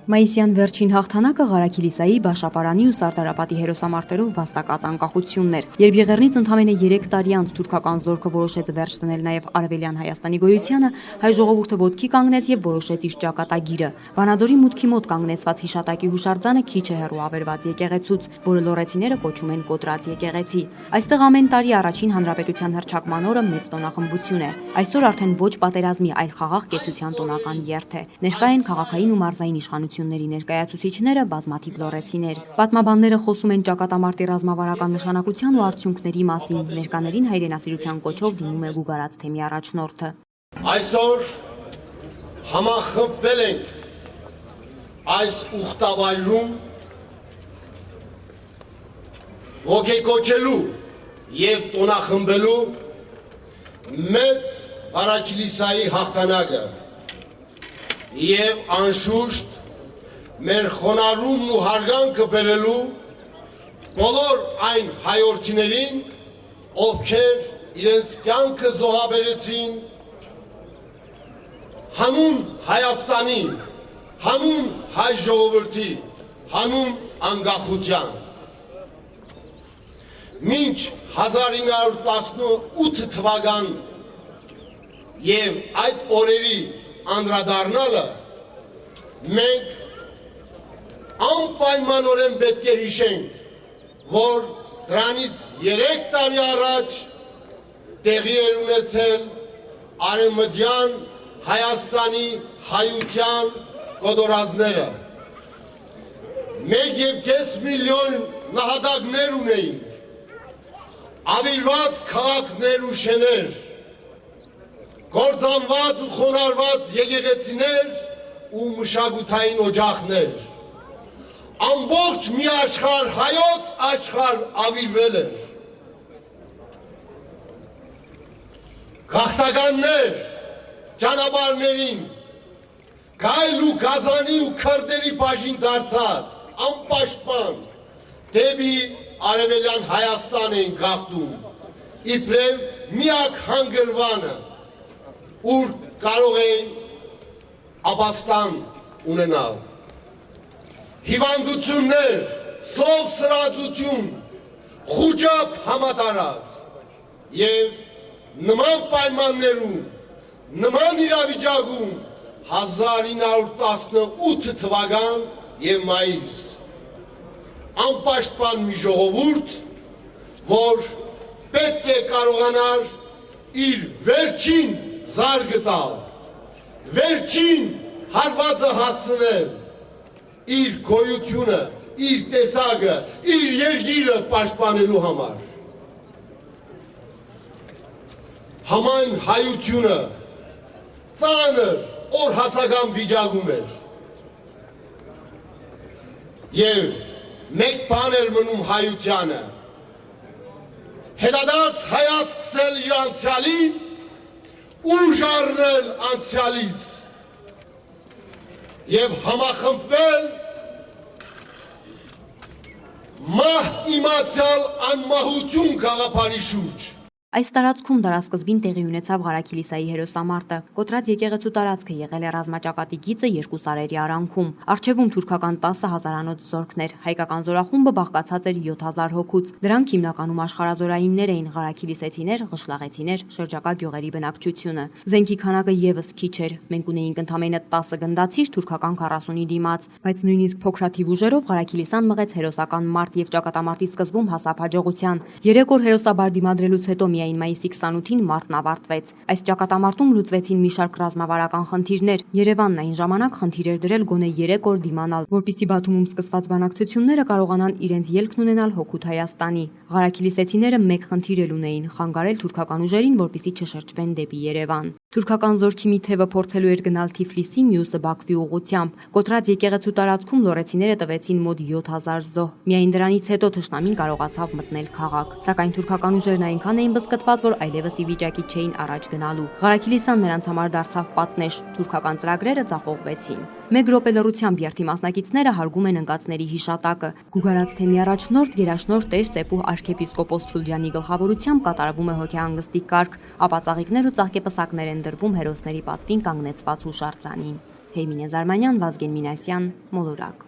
Մայիսյան վերջին հաղթանակը Ղարաքիլիսայի, Բաշապարանի ու Սարդարապատի հերոսամարտերով վաստակած անկախությունն էր։ Երբ Եղեռնից ընդամենը 3 տարի անց թուրքական զորքը որոշեց վերջ դնել նաև Արևելյան Հայաստանի գոյությանը, հայ ժողովուրդը ոտքի կանգնեց եւ որոշեց իր ճակատագիրը։ Վանաձորի մուտքի մոտ կանգնեցված հիշատակի հուշարձանը քիչ է հեռու ավերված եկեղեցուց, որը լոռեցիները կոչում են Կոտրած եկեղեցի։ Այստեղ ամեն տարի առաջին հանրապետության հռչակման օրը մեծ տոնախմբություն է։ Այսօր արդեն ոչ պատերազմի, այլ խաղաղ կեցության տոնական երթ է։ Ներկա են քաղաքային ու մարզային իշխանությունների ներկայացուցիչները, բազմաթիվ լոռեցիներ։ Պատմաբանները խոսում են ճակատամարտի ռազմավարական նշանակության ու արդյունքների մասին։ Ներկաներին հայրենասիրության կոչով դիմում է Գուգարաց թեմի առաջնորդը։ Այսօր համախմբվել ենք այս ուխտավայրում ոգեկոչելու եւ տոնախմբելու մեծ Ղարաքիլիսայի հաղթանակը եւ անշուշտ մեր խոնարհումն ու հարգանքը բերելու բոլոր այն հայորդիներին, ովքեր իրենց կյանքը զոհաբերեցին հանուն Հայաստանի, հանուն հայ ժողովրդի, հանուն անկախության։ Մինչ 1918 թվական եւ այդ օրերի անդրադառնալը մենք անպայմանորեն պետք է հիշենք, որ դրանից 3 տարի առաջ տեղի էր ունեցել Արևմտյան Հայաստանի հայության կոտորածները։ 1.5 միլիոն նահատակներ ունեին, ավիրված քաղաքներ ու շեներ, կործանված ու խոնարհված եկեղեցիներ ու մշակութային օջախներ։ Ամբողջ մի աշխարհ հայոց աշխարհ ավիրվել էր։ Գաղթականներ ճանապարհներին գայլ ու գազանի ու քրդերի բաժին դարձած անպաշտպան դեպի Արևելյան Հայաստան էին գաղթում, իբրև միակ հանգրվանը, ուր կարող էին ապաստան ունենալ։ Հիվանդություններ, սով սրածություն, խուճապ համատարած եւ նման պայմաններում, նման իրավիճակում 1918 թվական եւ մայիս անպաշտպան մի ժողովուրդ, որ պետք է կարողանար իր վերջին զարգը տալ, վերջին հարվածը հասցնել, իր գոյությունը, իր տեսակը, իր երկիրը պաշտպանելու համար։ Համայն հայությունը ծանր օրհասական վիճակում էր եւ մեկ բան էր մնում հայությանը, հետադարձ հայացք գցել իր անցյալին, ուժ առնել անցյալից եւ համախմբվել մահ իմացյալ անմահություն գաղափարի շուրջ։ Այս տարածքում դարասկզբին տեղի ունեցավ Ղարաքիլիսայի հերոսամարտը։ Կոտրած եկեղեցու տարածքը եղել է ռազմաճակատի գիծը 2 սարերի արանքում։ Առջևում թուրքական 10,000-անոց զորքներ, հայկական զորախումբը բաղկացած էր 7000 հոգուց։ Դրանք հիմնականում աշխարհազորայիններ էին, ղարաքիլիսեցիներ, ղշլաղեցիներ, շրջակա գյուղերի բնակչությունը։ Զենքի քանակը եւս քիչ էր։ Մենք ունեինք ընդամենը 10 գնդացիր թուրքական 40-ի դիմաց, բայց նույնիսկ փոքրաթիվ ուժերով Ղարաքիլիսան մղեց հերոսական մարտ եւ ճակատամարտի սկզբում հասավ հաջողության։ 3 օր հերոսաբար դիմադրելուց հետո միայն մայիսի 28-ին մարտն ավարտվեց։ Այս ճակատամարտում լուծվեցին մի շարք ռազմավարական խնդիրներ։ Երևանն այն ժամանակ խնդիր էր դրել գոնե 3 օր դիմանալ, որպեսզի Բաթումում սկսված բանակցությունները կարողանան իրենց ելքն ունենալ հօգուտ Հայաստանի։ Ղարաքիլիսեցիները մեկ խնդիր էլ ունեին՝ խանգարել թուրքական ուժերին, որպեսզի չշրջվեն դեպի Երևան։ Թուրքական զորքի մի թևը փորձելու էր գնալ Թիֆլիսի, մյուսը Բաքվի ուղղությամբ։ Կոտրած եկեղեցու տարածքում լոռեցիները տվեցին մոտ 7000 զոհ։ Միայն դրանից հետո թշնամին կարողացավ մտնել քաղաք։ Սակայն թուրքական ուժերն այնքան էին բզկտված, որ այլևս ի վիճակի չէին առաջ գնալու։ Ղարաքիլիսան նրանց համար դարձավ պատնեշ, թուրքական ծրագրերը ձախողվեցին։ Մեկ րոպե լռությամբ երթի մասնակիցները հարգում են ընկածների հիշատակը։ Գուգարաց թեմի առաջնորդ գերաշնորհ Տեր Սեփու արքեպիսկոպոս Շուլջանի գլխավորությամբ կատարվում է հոգեհանգստի կարգ, ապա ծաղիկներ ու ծաղկեպսակներ են դրվում հերոսների պատվին կանգնեցված հուշարձանին։ Հերմինե Զարմանյան, Վազգեն Մինասյան, Մոլորակ։